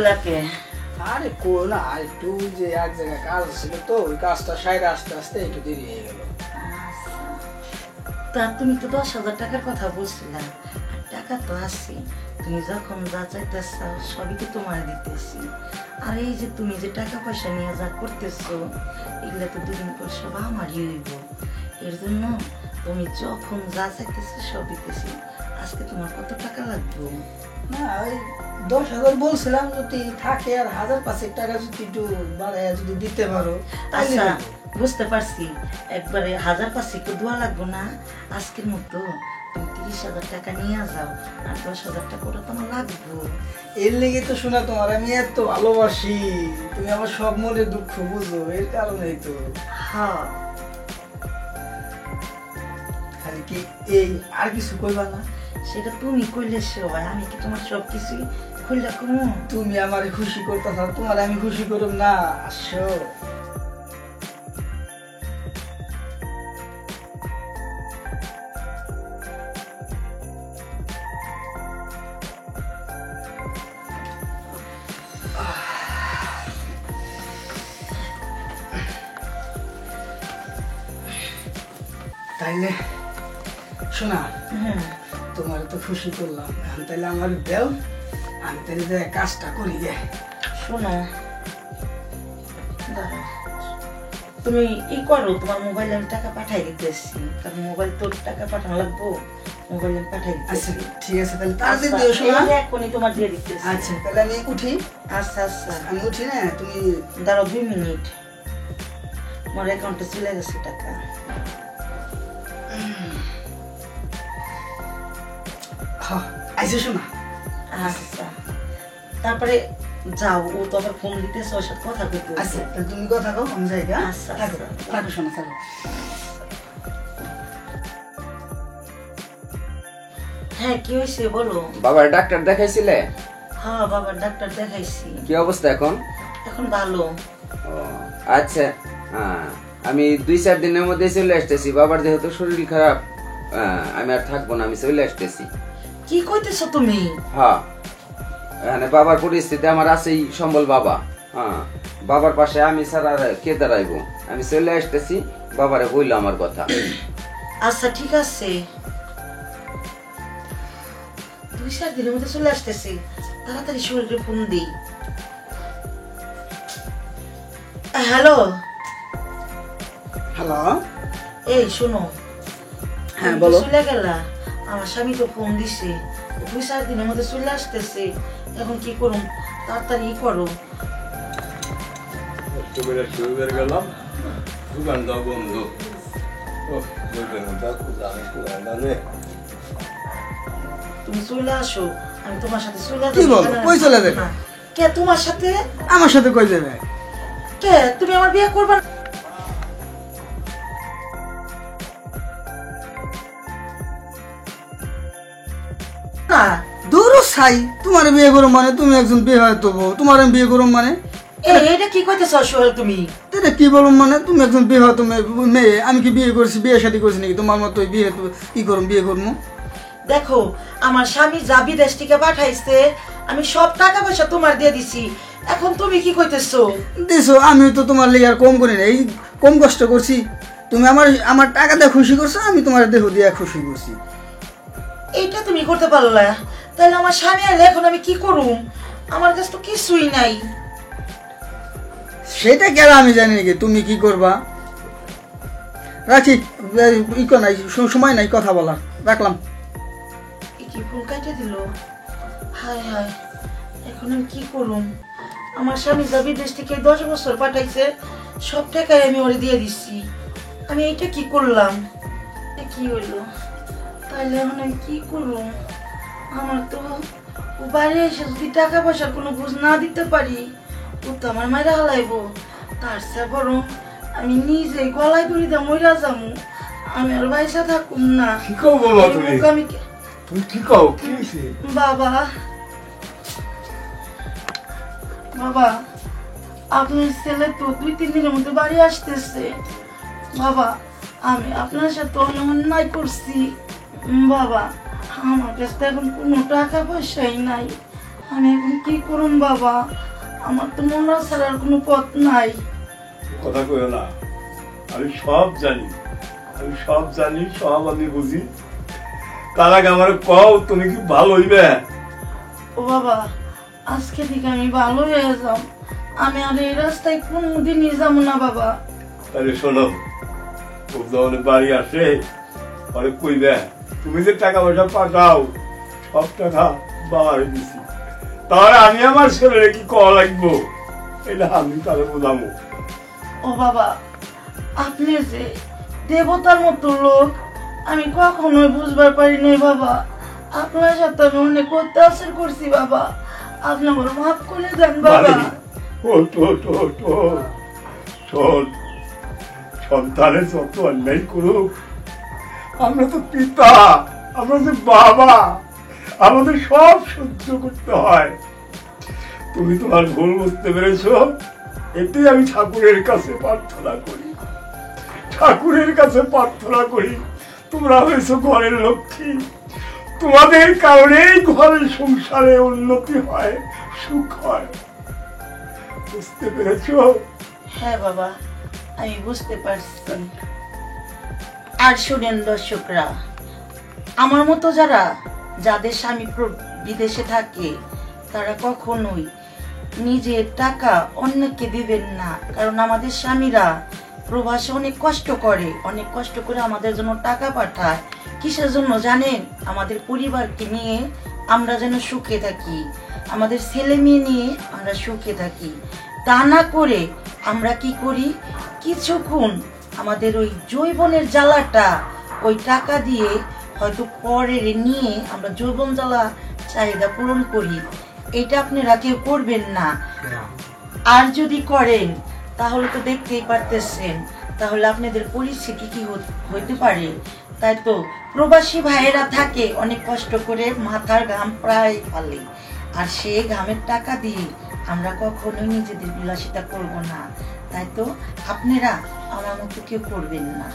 রাখে? আরে কো না, একটু যে এক জায়গায় কাজ ছিল তো ওই কাজটা সাইডে আস্তে আস্তে একটু দেরি হয়ে গেল। তা তুমি তো 10,000 টাকার কথা বলছিলা, টাকা তো আছে, তুমি যখন যা চাইতেছ সবই তো তোমার দিতেছি। আর এই যে তুমি যে টাকা পয়সা নিয়ে যা করতেছো এগুলো তো দুদিন পর সব আমারই হইব। এর জন্য তুমি যখন যা চাইতেছো সব দিতেছি। আজকে তোমার কত টাকা লাগবে? না ওই 10,000 বলছিলাম, যদি থাকে আর 1,000-5,000 টাকা যদি একটু বাড়াইয়া যদি দিতে পারো। আচ্ছা বুঝতে পারছি, একবারে 1,000-5,000 একটু দোয়া লাগবো না। আজকের মতো তুমি 30,000 টাকা নিয়ে যাও, আর 10,000 টাকা ওটা তোমার লাগবো। এর লেগে তো শোনা তোমার আমি এত ভালোবাসি, তুমি আমার সব মনে দুঃখ বুঝো, এর কারণেই তো। হ্যাঁ খালি কি এই আর কিছু কইবা না? সেটা তুমি কইলে সে হয়, আমি কি তোমার সব কিছুই খুললা কমু? তুমি আমারে খুশি করতে চাও, তোমার আমি খুশি করব না? আসো। তাইলে শোনা, তোমার তো খুশি করলাম, এখন তাইলে আমার দেও, আমি তাইলে যে কাজটা করি গে। শোনো দাঁড়াও, তুমি ই করো, তোমার মোবাইলে আমি টাকা পাঠাই দিতেছি, কারণ মোবাইল তোর টাকা পাঠানো লাগবো, মোবাইলে আমি পাঠাই আচ্ছা দিতেছি। ঠিক আছে, তাহলে তাড়াতাড়ি দিও শোনা। এখনই তোমার দিয়ে দিতেছি। আচ্ছা তাহলে আমি উঠি। আচ্ছা আচ্ছা আমি উঠি না, তুমি দাঁড়াও 2 মিনিট, আমার অ্যাকাউন্টে চলে গেছে টাকা। আইসে শোনা। আচ্ছা তারপরে যাও, ও তো আবার ফোন দিতেছে, ওর সাথে কথা কইতে। আচ্ছা তাহলে তুমি কথা কও, আমি যাই। আচ্ছা থাকো থাকো শোনা, থাকো। হ্যাঁ কি হয়েছে বলো? বাবার ডাক্তার দেখাইছিলে? হ্যাঁ বাবার ডাক্তার দেখাইছি। কি অবস্থা এখন? এখন ভালো। ও আচ্ছা, আমি 2-4 দিনের মধ্যে চলে আসতেছি, বাবার যেহেতু শরীর খারাপ, আমি আর থাকবো না, আমি চলে আসতেছি। কি কইতেছো তুমি? হ্যাঁ এখানে বাবার পরিস্থিতি আমার আছেই সম্বল, বাবা, হ্যাঁ বাবার পাশে আমি ছাড়া আর কে দাঁড়াইবো, আমি চলে আসতেছি, বাবারে বললো আমার কথা। আচ্ছা ঠিক আছে, 2-4 দিনের মধ্যে চলে আসতেছি, তাড়াতাড়ি শরীরে ফোন দিই। হ্যালো হ্যালো, এই শোনো, হ্যাঁ বলো। চলে গেলা, আমার স্বামী তো ফোন দিছে, 2-4 দিনের মধ্যে চলে আসতেছে, এখন কি করুম, তাড়াতাড়ি করো। গেলাম দোকানটা বন্ধ। তুমি চলে আসো, আমি তোমার সাথে চলে কি বল, কই চলে যাবে? কে তোমার সাথে? আমার সাথে কই যাবে? কে তুমি আমার বিয়ে করবা না? দূর ছাই, তোমার বিয়ে করো মানে তুমি একজন বিয়ে হয় তো বউ, তোমার আমি বিয়ে করো মানে? এটা কি কইতেছ সোহেল তুমি? এটা কি বলো মানে, তুমি একজন বিয়ে হয় মেয়ে, আমি কি বিয়ে করছি, বিয়ে শাদী করছি নাকি তোমার মতো বিয়ে কি করুম, বিয়ে করবো? দেখো আমার স্বামী যা বিদেশ থেকে পাঠাইছে, আমি সব টাকা পয়সা তোমার দিয়ে দিছি, এখন তুমি কি কইতেছো? দিছো, আমি তো তোমার লেগে আর কম করি না, এই কম কষ্ট করছি, তুমি আমার টাকা দিয়ে খুশি করছো, আমি তোমার দেহ দিয়ে খুশি করছি। এইটা তুমি করতে পারলো না, তাহলে আমার স্বামী আইলে এখন আমি কি করুম? আমার কাছে তো কিছুই নাই। সেটা কেন আমি জানি নাকি তুমি কি করবা? রাখি, নাই সময় নাই কথা বলা, রাখলাম। কি ফুল কাটে দিল, হায় হায়, এখন আমি কি করুম? আমার স্বামী যা বিদেশ থেকে 10 বছর পাঠাইছে, সব টাকাই আমি ওরে দিয়ে দিচ্ছি, আমি এইটা কি করলাম? কি হইলো? তাহলে এখন আমি কি করুম? আমার তো বাইরে এসে যদি টাকা পয়সার কোনো বুঝ না দিতে পারি, ও তো আমার মায়েরা হালাইবো, তার চেয়ে বরং আমি নিজে গলায় দড়ি দিয়ে মইরা যাবো, আমি আর বাইসা থাকুম না। কি কও বাবা তুমি? আমি তুমি কি কও? কি হইছে? বাবা, বাবা আপনার ছেলে তো 2-3 দিনের মধ্যে বাড়ি আসতেছে। বাবা আমি আপনার সাথে অন্যায় করছি, বাবা আমার কাছে এখন কোনো টাকা পয়সাই নাই, আমি এখন কি করুন বাবা, আমার তো মরা ছাড়ার কোনো পথ নাই। কথা কইও না, আমি সব জানি, সব আমি বুঝি। তার আগে আমার কও, তুমি কি ভালো হইবে? ও বাবা, আজকে থেকে আমি ভালো হয়ে যাব, আমি আর এই রাস্তায় কোনোদিনই যাবো না বাবা। তাহলে শোনো, ও যখন বাড়ি আসে পরে কইবে তুমি যে টাকা পয়সা পাঠাও সব টাকা বাবার দিছি, তাহলে আমি আমার ছেলেরে কি করা লাগবো এটা আমি তাহলে বোঝাবো। ও বাবা, আপনি যে দেবতার মতো লোক আমি কখনোই বুঝবার পারি নাই বাবা। আপনার সাথে আমি অনেক অত্যাচার করছি বাবা, আপনি আমার মাফ করে দেন বাবা। শোন, সন্তানের যত অন্যায় করুক, আমরা তো পিতা, আমরা যে বাবা, আমাদের সব সহ্য করতে হয়। তুমি তোমার ভুল বুঝতে পেরেছো, এটাই আমি ঠাকুরের কাছে প্রার্থনা করি। তোমরা হয়েছো ঘরের লক্ষ্মী, তোমাদের কারণেই ঘরের সংসারে উন্নতি হয়, সুখ হয়। বুঝতে পেরেছো? হ্যাঁ বাবা, আমি বুঝতে পারছি। আর শুনেন দর্শকরা, আমার মতো যাদের স্বামী বিদেশে থাকে তারা কখনোই নিজের টাকা অন্যকে দিবেন না, কারণ আমাদের স্বামীরা প্রবাসে অনেক কষ্ট করে আমাদের জন্য টাকা পাঠায়। কিসের জন্য জানেন? আমাদের পরিবারকে নিয়ে আমরা যেন সুখে থাকি, আমাদের ছেলে মেয়ে নিয়ে আমরা সুখে থাকি। তা না করে আমরা কি করি, কিছুক্ষণ আমাদের ওই যৌবনের জ্বালাটা ওই টাকা দিয়ে হয়তো পরের নিয়ে আমরা যৌবন জ্বালা চাহিদা পূরণ করি। এটা আপনারা কেউ করবেন না। আর যদি করেন তাহলে তো দেখতেই পারতেছেন, তাহলে আপনাদের পরিস্থিতি কি হইতে পারে। তাই তো প্রবাসী ভাইয়েরা থাকে অনেক কষ্ট করে, মাথার ঘাম প্রায় ফালে, আর সেই ঘামের টাকা দিয়ে আমরা কখনোই নিজেদের বিলাসিতা করব না। তাই তো আপনারা আমার মতো কেউ করবেন না।